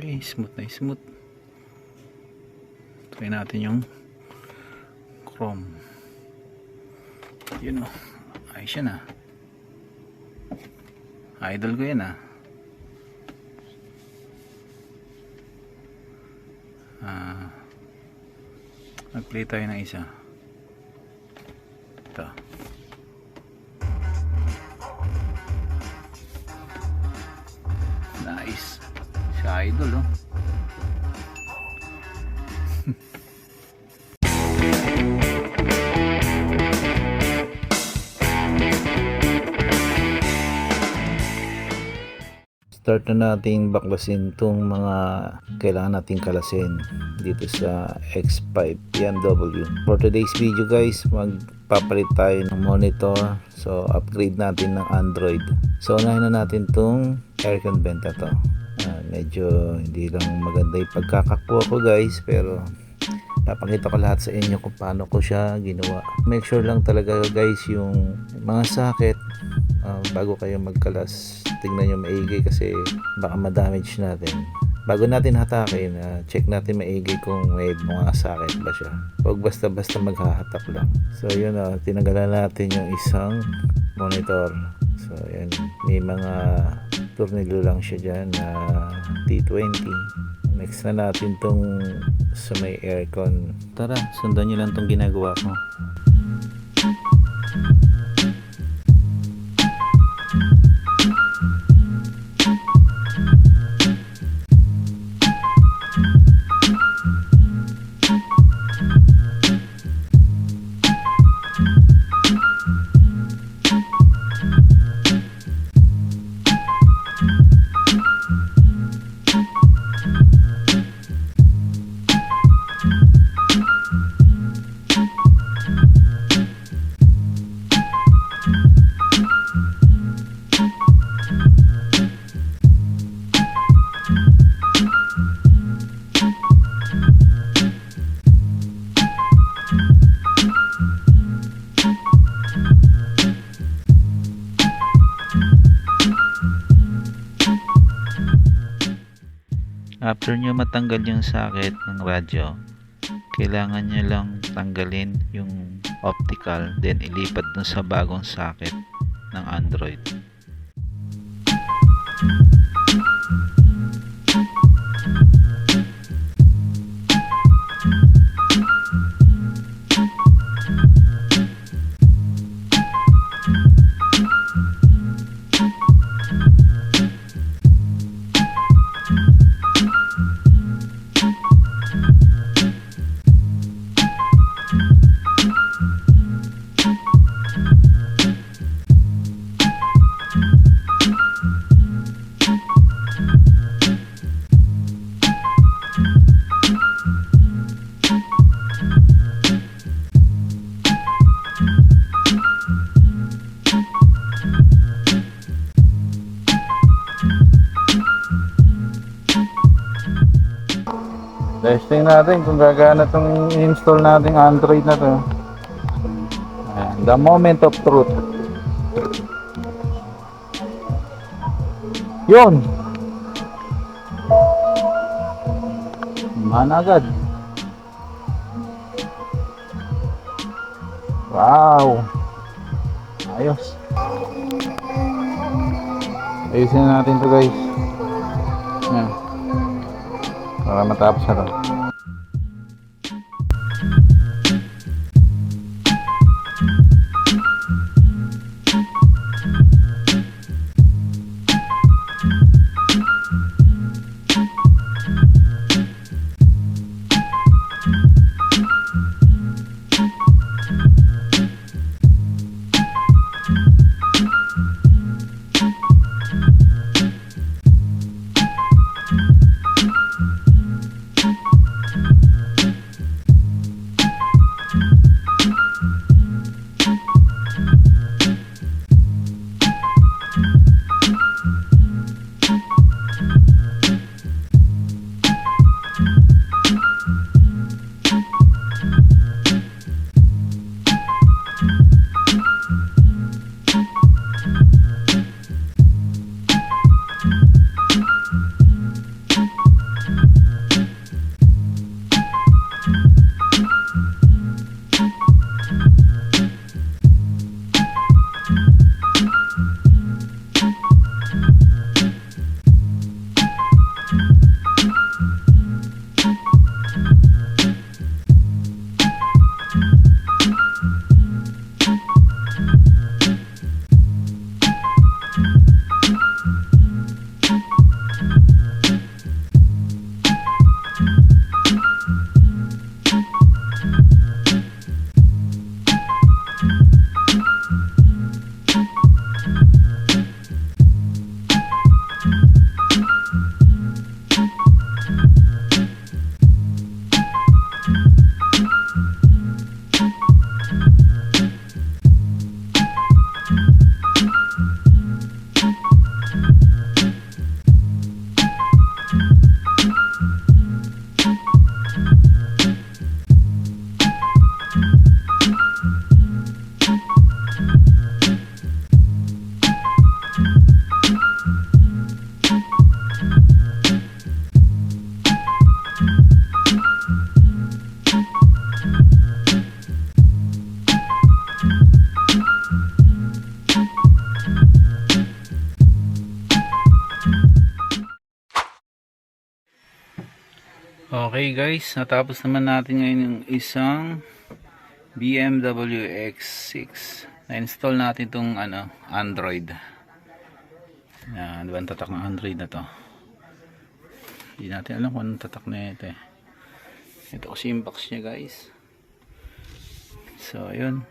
Okay, smooth na smooth. Try natin yung chrome. Yun o, ayos yan ah. Idol ko yan ah. Mag-play tayo ng isa. Ito. Nice. Si idol oh. Start na nating baklasin itong mga kailangan nating kalasin dito sa X5 BMW. For today's video guys, magpapalit tayo ng monitor. So upgrade natin ng Android. So unahin na natin itong aircon vent na to. Medyo hindi lang maganda yung pagkakakuha ko guys, pero papakita ko lahat sa inyo kung paano ko siya ginawa. Make sure lang talaga guys yung mga socket bago kayo magkalas, tingnan nyo maigi kasi baka ma-damage natin. Bago natin hatakin, check natin maigi kung may mga socket ba siya. Huwag basta-basta maghahatak lang. So yun tinanggalan natin yung isang monitor. So yan, may mga tornilyo lang siya dyan na T20. Next na natin tong sa may aircon. Tara, sundan nyo lang tong ginagawa ko. After nyo matanggal yung socket ng radyo, kailangan nyo lang tanggalin yung optical, then ilipat dun sa bagong socket ng Android. Testing natin kung gagana itong install nating Android na to. Ayan, the moment of truth. Yun! Mana agad. Wow! Ayos. Ayusin na natin to guys. Ayan. Para matapos na to. Okay guys, natapos naman natin ngayon yung isang BMW X6. Na-install natin itong Android. Yan, diba ang tatak ng Android na to? Hindi natin alam kung anong tatak na ito eh. Ito kasi yung box nya guys. So yun.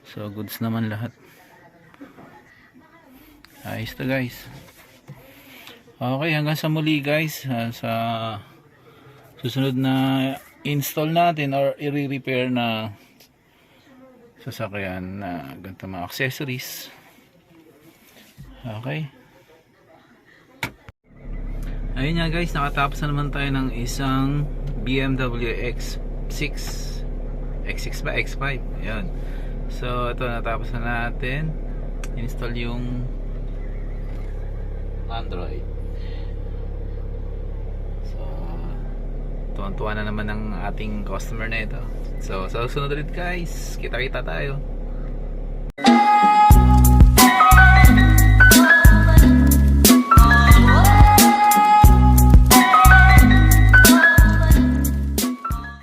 So goods naman lahat. Ayos to guys. Okay, hanggang sa muli guys. Sa susunod na install natin or i-repair na sasakyan na ganito mga accessories. Okay. Ayun nga guys, nakatapos na naman tayo ng isang BMW X6. X6 ba? X5. Ayan. So ito, natapos na natin. Install yung Android. So tuwan-tuwa na naman ng ating customer na ito. So sa susunod ulit guys, kita-kita tayo.